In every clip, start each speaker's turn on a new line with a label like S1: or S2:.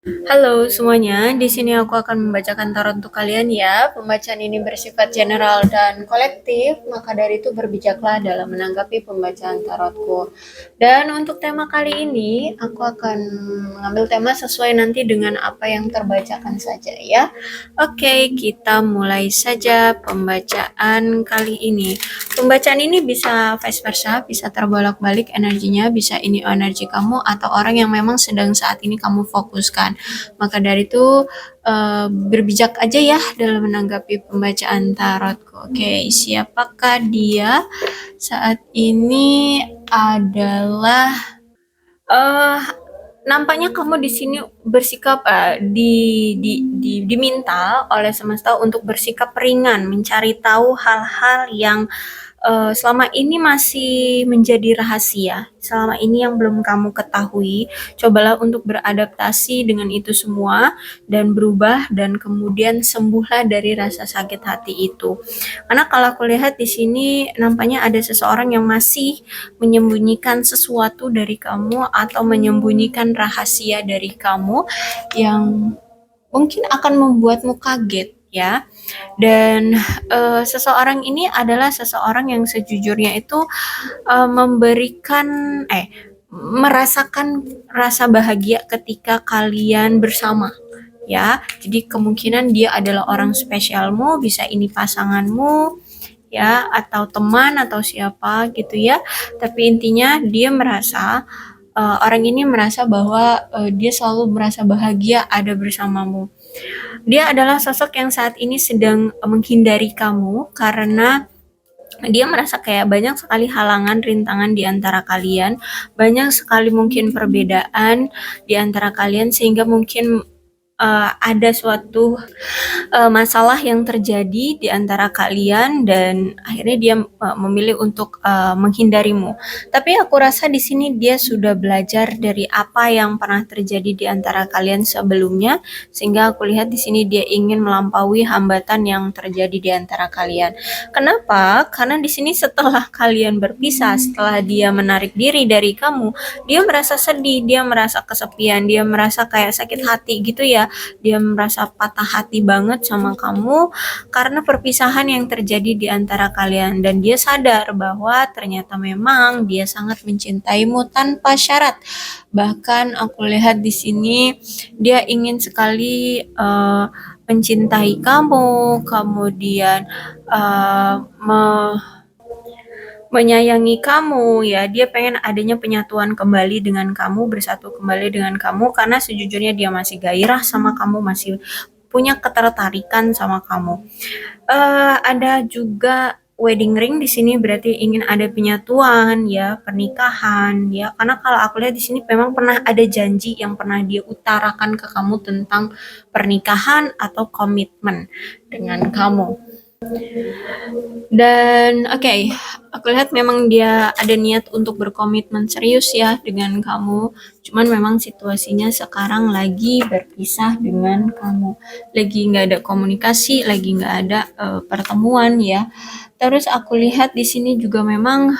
S1: Halo semuanya, di sini aku akan membacakan tarot untuk kalian ya. Pembacaan ini bersifat general dan kolektif, maka dari itu berbijaklah dalam menanggapi pembacaan tarotku. Dan untuk tema kali ini, aku akan mengambil tema sesuai nanti dengan apa yang terbacakan saja ya. Oke, kita mulai saja pembacaan kali ini. Pembacaan ini bisa vice versa, bisa terbolak-balik energinya, bisa ini energi kamu atau orang yang memang sedang saat ini kamu fokuskan. Maka dari itu berbijak aja ya dalam menanggapi pembacaan tarotku. Oke, siapakah dia? Saat ini adalah eh nampaknya kamu di sini bersikap diminta oleh semesta untuk bersikap ringan, mencari tahu hal-hal yang selama ini masih menjadi rahasia, selama ini yang belum kamu ketahui. Cobalah untuk beradaptasi dengan itu semua dan berubah dan kemudian sembuhlah dari rasa sakit hati itu. Karena kalau aku lihat di sini nampaknya ada seseorang yang masih menyembunyikan sesuatu dari kamu atau menyembunyikan rahasia dari kamu yang mungkin akan membuatmu kaget ya. Dan seseorang ini adalah seseorang yang sejujurnya itu memberikan merasakan rasa bahagia ketika kalian bersama ya. Jadi kemungkinan dia adalah orang spesialmu, bisa ini pasanganmu ya atau teman atau siapa gitu ya. Tapi intinya dia merasa orang ini merasa bahwa dia selalu merasa bahagia ada bersamamu. Dia adalah sosok yang saat ini sedang menghindari kamu karena dia merasa kayak banyak sekali halangan, rintangan di antara kalian, banyak sekali mungkin perbedaan di antara kalian sehingga mungkin ada suatu masalah yang terjadi di antara kalian dan akhirnya dia memilih untuk menghindarimu. Tapi aku rasa di sini dia sudah belajar dari apa yang pernah terjadi di antara kalian sebelumnya, sehingga aku lihat di sini dia ingin melampaui hambatan yang terjadi di antara kalian. Kenapa? Karena di sini setelah kalian berpisah, setelah dia menarik diri dari kamu, dia merasa sedih, dia merasa kesepian, dia merasa kayak sakit hati gitu ya. Dia merasa patah hati banget sama kamu karena perpisahan yang terjadi di antara kalian dan dia sadar bahwa ternyata memang dia sangat mencintaimu tanpa syarat. Bahkan aku lihat di sini dia ingin sekali mencintai kamu, kemudian menyayangi kamu ya, dia pengen adanya penyatuan kembali dengan kamu, bersatu kembali dengan kamu karena sejujurnya dia masih gairah sama kamu, masih punya ketertarikan sama kamu. Ada juga wedding ring di sini berarti ingin ada penyatuan ya, pernikahan ya. Karena kalau aku lihat di sini memang pernah ada janji yang pernah dia utarakan ke kamu tentang pernikahan atau komitmen dengan kamu. Dan aku lihat memang dia ada niat untuk berkomitmen serius ya dengan kamu. Cuman memang situasinya sekarang lagi berpisah dengan kamu. Lagi nggak ada komunikasi, lagi nggak ada pertemuan ya. Terus aku lihat di sini juga memang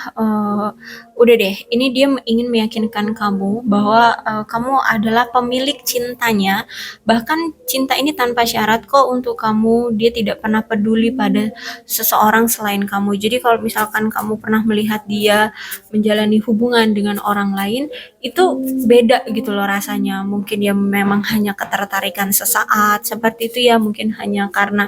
S1: udah deh, ini dia ingin meyakinkan kamu bahwa kamu adalah pemilik cintanya. Bahkan cinta ini tanpa syarat kok untuk kamu. Dia tidak pernah peduli pada seseorang selain kamu. Jadi kalau misalkan kamu pernah melihat dia menjalani hubungan dengan orang lain, itu beda gitu loh rasanya. Mungkin ya memang hanya ketertarikan sesaat seperti itu ya, mungkin hanya karena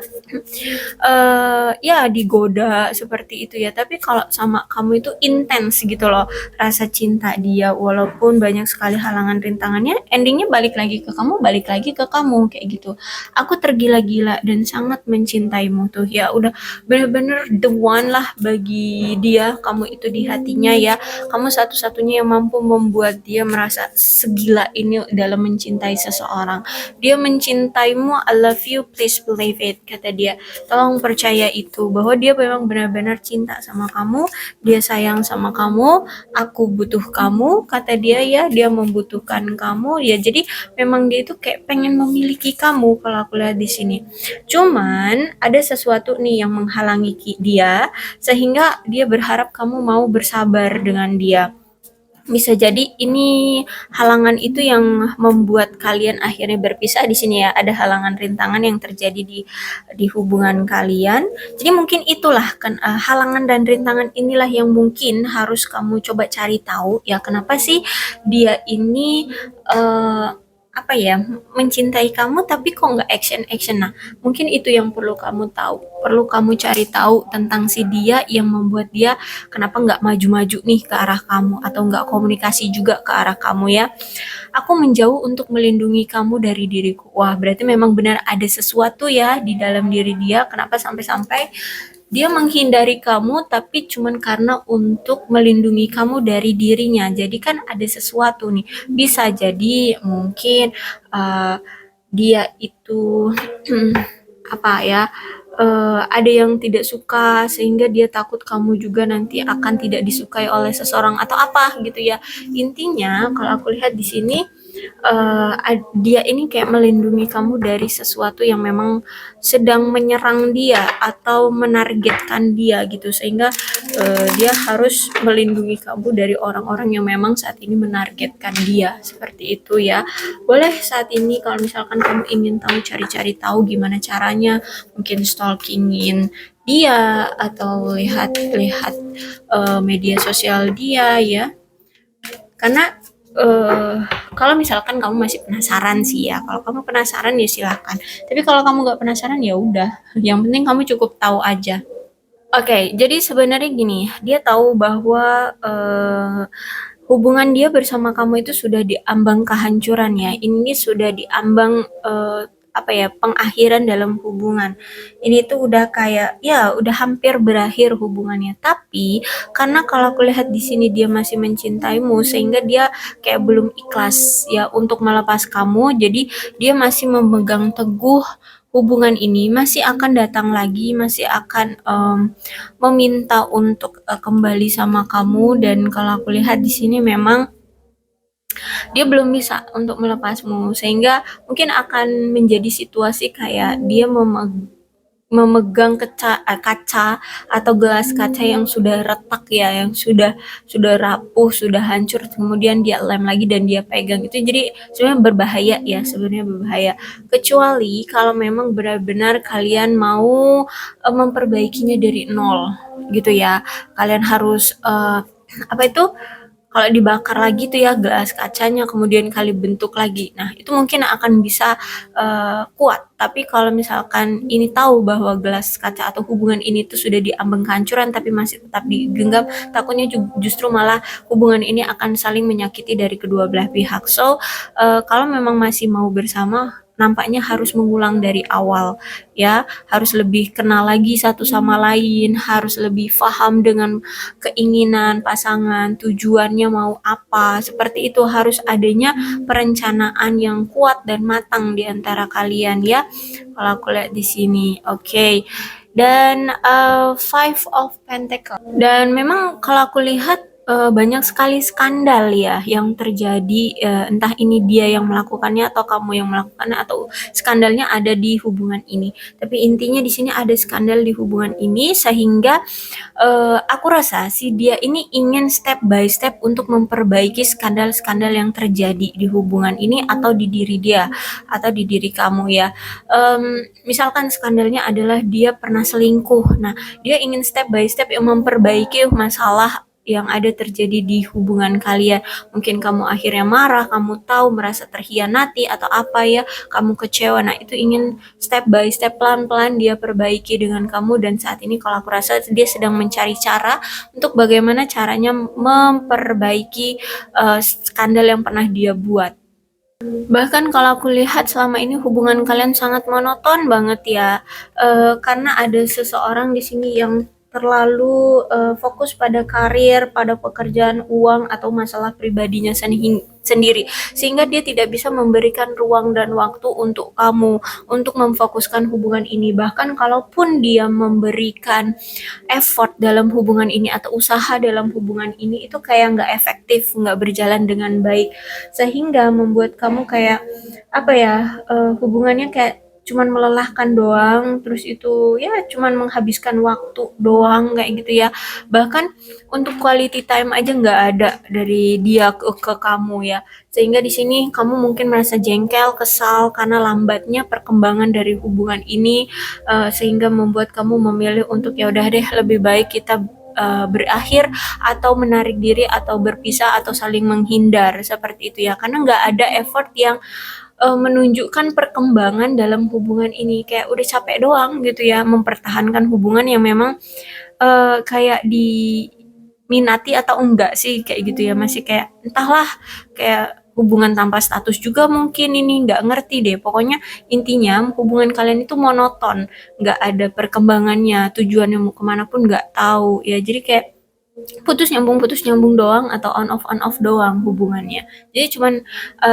S1: ya digoda seperti itu ya. Tapi kalau sama kamu itu intens gitu loh rasa cinta dia, walaupun banyak sekali halangan rintangannya, endingnya balik lagi ke kamu, balik lagi ke kamu kayak gitu. Aku tergila-gila dan sangat mencintaimu tuh ya, udah bener-bener the one lah bagi dia. Kamu itu di hatinya ya, kamu satu-satunya yang mampu membuat dia merasa segila ini dalam mencintai seseorang. Dia mencintaimu, I love you, please believe it, kata dia. Tolong percaya itu, bahwa dia memang benar-benar cinta sama kamu, dia sayang sama kamu, aku butuh kamu, kata dia ya, dia membutuhkan kamu ya. Jadi memang dia itu kayak pengen memiliki kamu kalau aku lihat di sini. Cuman ada sesuatu nih yang menghalangi dia sehingga dia berharap kamu mau bersabar dengan dia. Bisa jadi ini halangan itu yang membuat kalian akhirnya berpisah di sini ya. Ada halangan rintangan yang terjadi di hubungan kalian. Jadi mungkin itulah kan halangan dan rintangan inilah yang mungkin harus kamu coba cari tahu ya kenapa sih dia ini eh, apa ya mencintai kamu tapi kok nggak action. Nah mungkin itu yang perlu kamu tahu, perlu kamu cari tahu tentang si dia yang membuat dia kenapa nggak maju-maju nih ke arah kamu atau nggak komunikasi juga ke arah kamu ya. Aku menjauh untuk melindungi kamu dari diriku. Wah, berarti memang benar ada sesuatu ya di dalam diri dia. Kenapa sampai-sampai dia menghindari kamu tapi cuman karena untuk melindungi kamu dari dirinya. Jadi kan ada sesuatu nih. Bisa jadi mungkin uh, dia itu apa ya ada yang tidak suka sehingga dia takut kamu juga nanti akan tidak disukai oleh seseorang atau apa gitu ya. Intinya kalau aku lihat di sini dia ini kayak melindungi kamu dari sesuatu yang memang sedang menyerang dia atau menargetkan dia gitu sehingga dia harus melindungi kamu dari orang-orang yang memang saat ini menargetkan dia seperti itu ya. Boleh saat ini kalau misalkan kamu ingin tahu cari-cari tahu gimana caranya mungkin stalkingin dia atau lihat-lihat media sosial dia ya. Karena eh kalau misalkan kamu masih penasaran sih ya, kalau kamu penasaran ya silahkan. Tapi kalau kamu nggak penasaran ya udah, yang penting kamu cukup tahu aja. Oke, jadi sebenarnya gini, dia tahu bahwa hubungan dia bersama kamu itu sudah di ambang kehancuran ya. Ini sudah di ambang apa ya pengakhiran dalam hubungan. Ini tuh udah kayak ya udah hampir berakhir hubungannya. Tapi karena kalau aku lihat di sini dia masih mencintaimu sehingga dia kayak belum ikhlas ya untuk melepas kamu. Jadi dia masih memegang teguh hubungan ini masih akan datang lagi, masih akan meminta untuk kembali sama kamu dan kalau aku lihat di sini memang dia belum bisa untuk melepasmu sehingga mungkin akan menjadi situasi kayak dia memegang kaca atau gelas kaca yang sudah retak ya, yang sudah rapuh, sudah hancur, kemudian dia lem lagi dan dia pegang itu jadi sebenarnya berbahaya ya, sebenarnya berbahaya. Kecuali kalau memang benar-benar kalian mau memperbaikinya dari nol gitu ya. Kalian harus apa itu kalau dibakar lagi tuh ya gelas kacanya kemudian kali bentuk lagi. Nah, itu mungkin akan bisa kuat. Tapi kalau misalkan ini tahu bahwa gelas kaca atau hubungan ini tuh sudah diambang kehancuran tapi masih tetap digenggam, takutnya justru malah hubungan ini akan saling menyakiti dari kedua belah pihak. So, kalau memang masih mau bersama nampaknya harus mengulang dari awal ya, harus lebih kenal lagi satu sama lain, harus lebih paham dengan keinginan pasangan, tujuannya mau apa, seperti itu harus adanya perencanaan yang kuat dan matang di antara kalian ya. Kalau aku lihat di sini, oke. Dan Five of Pentacle. Dan memang kalau aku lihat banyak sekali skandal ya yang terjadi entah ini dia yang melakukannya atau kamu yang melakukannya atau skandalnya ada di hubungan ini. Tapi intinya di sini ada skandal di hubungan ini sehingga aku rasa si dia ini ingin step by step untuk memperbaiki skandal-skandal yang terjadi di hubungan ini atau di diri dia atau di diri kamu ya. Misalkan skandalnya adalah dia pernah selingkuh. Nah, dia ingin step by step yang memperbaiki masalah yang ada terjadi di hubungan kalian. Mungkin kamu akhirnya marah, kamu tahu merasa terhianati atau apa ya, kamu kecewa. Nah, itu ingin step by step pelan-pelan dia perbaiki dengan kamu dan saat ini kalau aku rasa dia sedang mencari cara untuk bagaimana caranya memperbaiki skandal yang pernah dia buat. Bahkan kalau aku lihat selama ini hubungan kalian sangat monoton banget ya, karena ada seseorang di sini yang terlalu fokus pada karir, pada pekerjaan, uang, atau masalah pribadinya sendiri, sehingga dia tidak bisa memberikan ruang dan waktu untuk kamu, untuk memfokuskan hubungan ini. Bahkan kalaupun dia memberikan effort dalam hubungan ini atau usaha dalam hubungan ini, itu kayak nggak efektif, nggak berjalan dengan baik, sehingga membuat kamu kayak apa ya hubungannya kayak cuman melelahkan doang, terus itu ya cuman menghabiskan waktu doang kayak gitu ya. Bahkan untuk quality time aja nggak ada dari dia ke kamu ya. Sehingga di sini kamu mungkin merasa jengkel, kesal karena lambatnya perkembangan dari hubungan ini, sehingga membuat kamu memilih untuk ya udah deh lebih baik kita berakhir atau menarik diri atau berpisah atau saling menghindar seperti itu ya, karena nggak ada effort yang menunjukkan perkembangan dalam hubungan ini, kayak udah capek doang gitu ya mempertahankan hubungan yang memang kayak diminati atau enggak sih kayak gitu ya, masih kayak entahlah, kayak hubungan tanpa status juga mungkin ini, nggak ngerti deh. Pokoknya intinya hubungan kalian itu monoton, nggak ada perkembangannya, tujuannya mau kemana pun nggak tahu ya. Jadi kayak putus nyambung doang atau on off doang hubungannya. Jadi cuman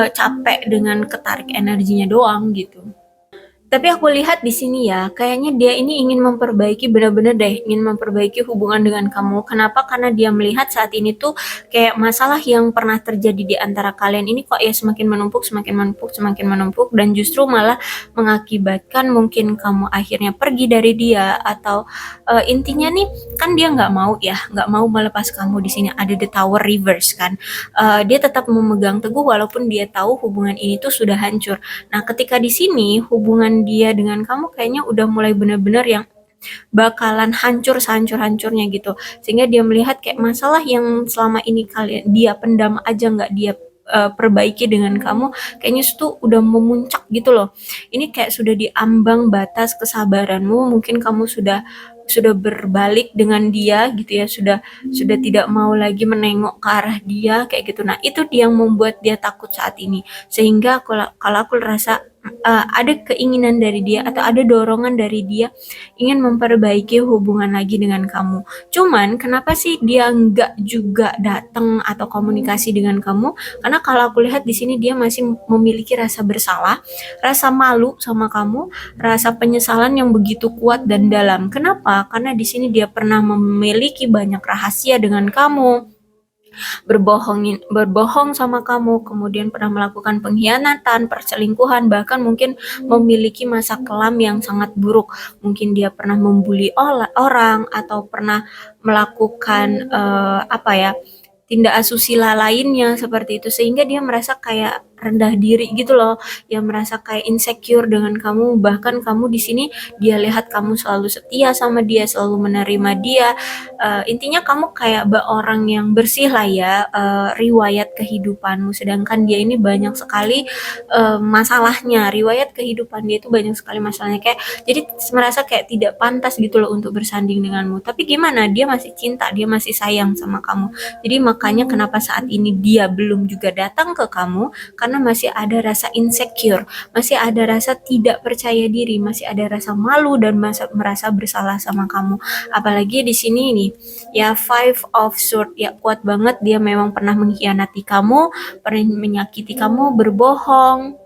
S1: capek dengan ketarik energinya doang gitu. Tapi aku lihat di sini ya, kayaknya dia ini ingin memperbaiki benar-benar deh, ingin memperbaiki hubungan dengan kamu. Kenapa? Karena dia melihat saat ini tuh kayak masalah yang pernah terjadi di antara kalian ini kok ya semakin menumpuk, semakin menumpuk, semakin menumpuk, dan justru malah mengakibatkan mungkin kamu akhirnya pergi dari dia, atau intinya nih kan dia nggak mau ya, nggak mau melepas kamu. Di sini ada the tower reverse kan. Dia tetap memegang teguh walaupun dia tahu hubungan ini tuh sudah hancur. Nah, ketika di sini hubungan dia dengan kamu kayaknya udah mulai bener-bener yang bakalan hancur sehancur-hancurnya gitu. Sehingga dia melihat kayak masalah yang selama ini kalian dia pendam aja nggak dia perbaiki dengan kamu, kayaknya itu udah memuncak gitu loh. Ini kayak sudah di ambang batas kesabaranmu, mungkin kamu sudah berbalik dengan dia gitu ya, sudah tidak mau lagi menengok ke arah dia kayak gitu. Nah, itu dia yang membuat dia takut saat ini. Sehingga kalau aku rasa ada keinginan dari dia atau ada dorongan dari dia ingin memperbaiki hubungan lagi dengan kamu. Cuman kenapa sih dia nggak juga datang atau komunikasi dengan kamu? Karena kalau aku lihat di sini dia masih memiliki rasa bersalah, rasa malu sama kamu, rasa penyesalan yang begitu kuat dan dalam. Kenapa? Karena di sini dia pernah memiliki banyak rahasia dengan kamu, berbohong sama kamu, kemudian pernah melakukan pengkhianatan, perselingkuhan, bahkan mungkin memiliki masa kelam yang sangat buruk. Mungkin dia pernah membuli orang atau pernah melakukan apa ya, tindak asusila lainnya seperti itu, sehingga dia merasa kayak rendah diri gitu loh, dia merasa kayak insecure dengan kamu. Bahkan kamu di sini dia lihat kamu selalu setia sama dia, selalu menerima dia. Intinya kamu kayak orang yang bersih lah ya, riwayat kehidupanmu, sedangkan dia ini banyak sekali masalahnya, riwayat kehidupan dia itu banyak sekali masalahnya, kayak jadi merasa kayak tidak pantas gitu loh untuk bersanding denganmu. Tapi gimana, dia masih cinta, dia masih sayang sama kamu. Jadi makanya kenapa saat ini dia belum juga datang ke kamu, karena masih ada rasa insecure, masih ada rasa tidak percaya diri, masih ada rasa malu dan merasa bersalah sama kamu. Apalagi di sini nih, ya Five of Swords ya, kuat banget, dia memang pernah mengkhianati kamu, pernah menyakiti kamu, berbohong,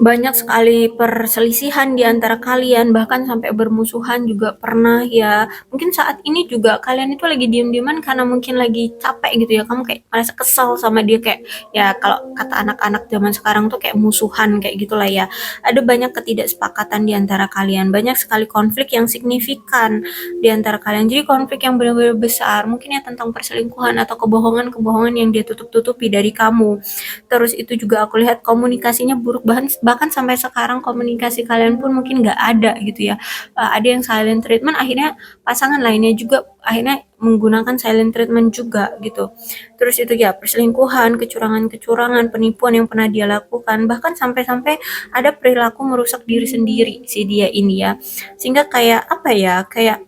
S1: banyak sekali perselisihan di antara kalian, bahkan sampai bermusuhan juga pernah ya. Mungkin saat ini juga kalian itu lagi diem-dieman karena mungkin lagi capek gitu ya. Kamu kayak merasa kesal sama dia, kayak ya kalau kata anak-anak zaman sekarang tuh kayak musuhan kayak gitulah ya. Ada banyak ketidaksepakatan di antara kalian, banyak sekali konflik yang signifikan di antara kalian. Jadi konflik yang benar-benar besar, mungkin ya tentang perselingkuhan atau kebohongan-kebohongan yang dia tutup-tutupi dari kamu. Terus itu juga aku lihat komunikasinya buruk, bahkan sampai sekarang komunikasi kalian pun mungkin nggak ada gitu ya. Ada yang silent treatment, akhirnya pasangan lainnya juga akhirnya menggunakan silent treatment juga gitu. Terus itu ya perselingkuhan, kecurangan-kecurangan, penipuan yang pernah dia lakukan, bahkan sampai-sampai ada perilaku merusak diri sendiri si dia ini ya. Sehingga kayak apa ya, kayak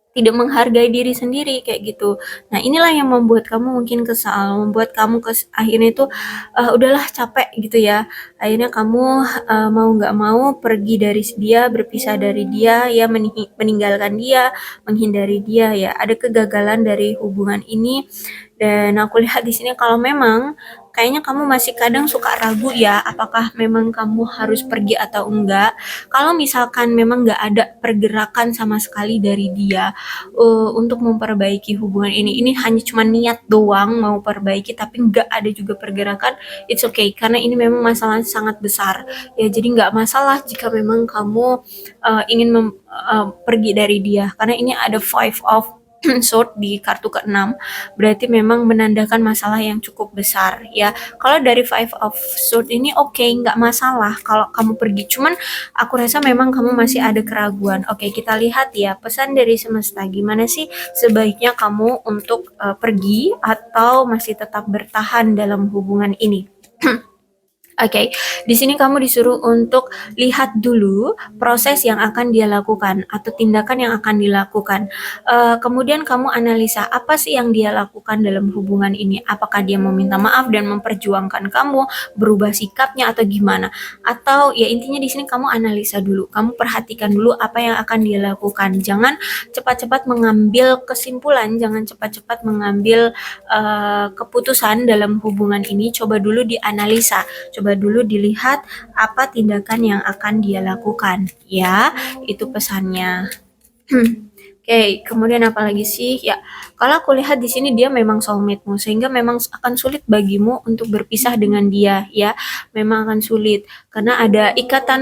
S1: tidak menghargai diri sendiri kayak gitu. Nah, inilah yang membuat kamu mungkin kesal, membuat kamu akhirnya itu udahlah capek gitu ya. Akhirnya kamu mau nggak mau pergi dari dia, berpisah dari dia, ya meninggalkan dia, menghindari dia ya. Ada kegagalan dari hubungan ini Dan aku lihat di sini kalau memang kayaknya kamu masih kadang suka ragu ya, apakah memang kamu harus pergi atau enggak. Kalau misalkan memang nggak ada pergerakan sama sekali dari dia untuk memperbaiki hubungan ini hanya cuma niat doang mau perbaiki tapi nggak ada juga pergerakan, it's okay karena ini memang masalah sangat besar ya. Jadi nggak masalah jika memang kamu ingin pergi dari dia, karena ini ada five of sword di kartu ke-6, berarti memang menandakan masalah yang cukup besar ya. Kalau dari five of sword ini oke, nggak masalah kalau kamu pergi, cuman aku rasa memang kamu masih ada keraguan. Oke, kita lihat ya pesan dari semesta, gimana sih sebaiknya kamu untuk pergi atau masih tetap bertahan dalam hubungan ini. Oke, di sini kamu disuruh untuk lihat dulu proses yang akan dia lakukan atau tindakan yang akan dilakukan. Kemudian kamu analisa apa sih yang dia lakukan dalam hubungan ini. Apakah dia meminta maaf dan memperjuangkan kamu, berubah sikapnya atau gimana? Atau ya intinya di sini kamu analisa dulu, kamu perhatikan dulu apa yang akan dia lakukan. Jangan cepat-cepat mengambil kesimpulan, jangan cepat-cepat mengambil keputusan dalam hubungan ini. Coba dulu dianalisa. Coba dulu dilihat apa tindakan yang akan dia lakukan, ya. Itu pesannya. Oke, kemudian apa lagi sih? Ya, kalau aku lihat di sini dia memang soulmate-mu, sehingga memang akan sulit bagimu untuk berpisah dengan dia, ya. Memang akan sulit karena ada ikatan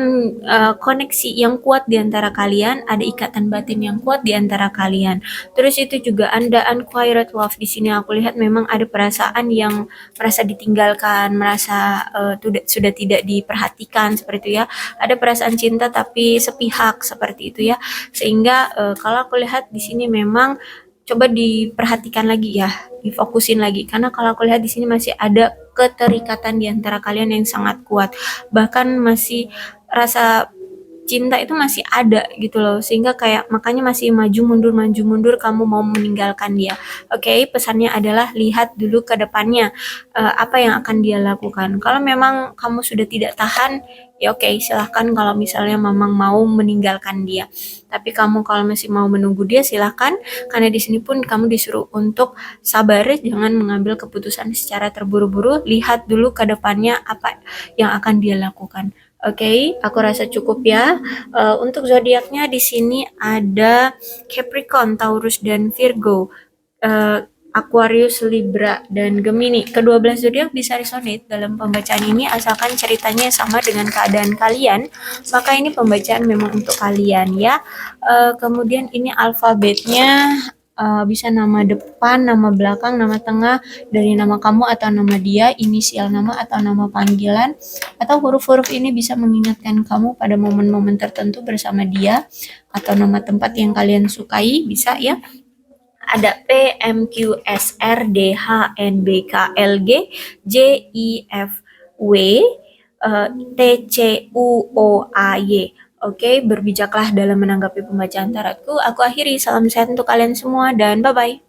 S1: koneksi yang kuat di antara kalian, ada ikatan batin yang kuat di antara kalian. Terus itu juga ada unquiet love di sini. Aku lihat memang ada perasaan yang merasa ditinggalkan, merasa sudah tidak diperhatikan seperti itu ya. Ada perasaan cinta tapi sepihak seperti itu ya. Sehingga kalau aku lihat di sini memang coba diperhatikan lagi ya, difokusin lagi karena kalau aku lihat di sini masih ada keterikatan di antara kalian yang sangat kuat. Bahkan masih rasa cinta itu masih ada gitu loh, sehingga kayak makanya masih maju mundur kamu mau meninggalkan dia. Oke, pesannya adalah lihat dulu ke depannya apa yang akan dia lakukan. Kalau memang kamu sudah tidak tahan, ya oke, silahkan kalau misalnya memang mau meninggalkan dia. Tapi kamu kalau masih mau menunggu dia silahkan, karena di sini pun kamu disuruh untuk sabar, jangan mengambil keputusan secara terburu-buru, lihat dulu ke depannya apa yang akan dia lakukan. Oke, aku rasa cukup ya. Untuk zodiaknya di sini ada Capricorn, Taurus, dan Virgo. Aquarius, Libra, dan Gemini. Kedua-belas zodiak bisa resonate dalam pembacaan ini asalkan ceritanya sama dengan keadaan kalian, maka ini pembacaan memang untuk kalian ya. Kemudian ini alfabetnya bisa nama depan, nama belakang, nama tengah dari nama kamu atau nama dia, inisial nama atau nama panggilan, atau huruf-huruf ini bisa mengingatkan kamu pada momen-momen tertentu bersama dia, atau nama tempat yang kalian sukai bisa ya. Ada P, M, Q, S, R, D, H, N, B, K, L, G, J, I, F, W, T, C, U, O, A, Y. Oke, berbijaklah dalam menanggapi pembacaan tarotku. Aku akhiri, salam sehat untuk kalian semua dan bye-bye.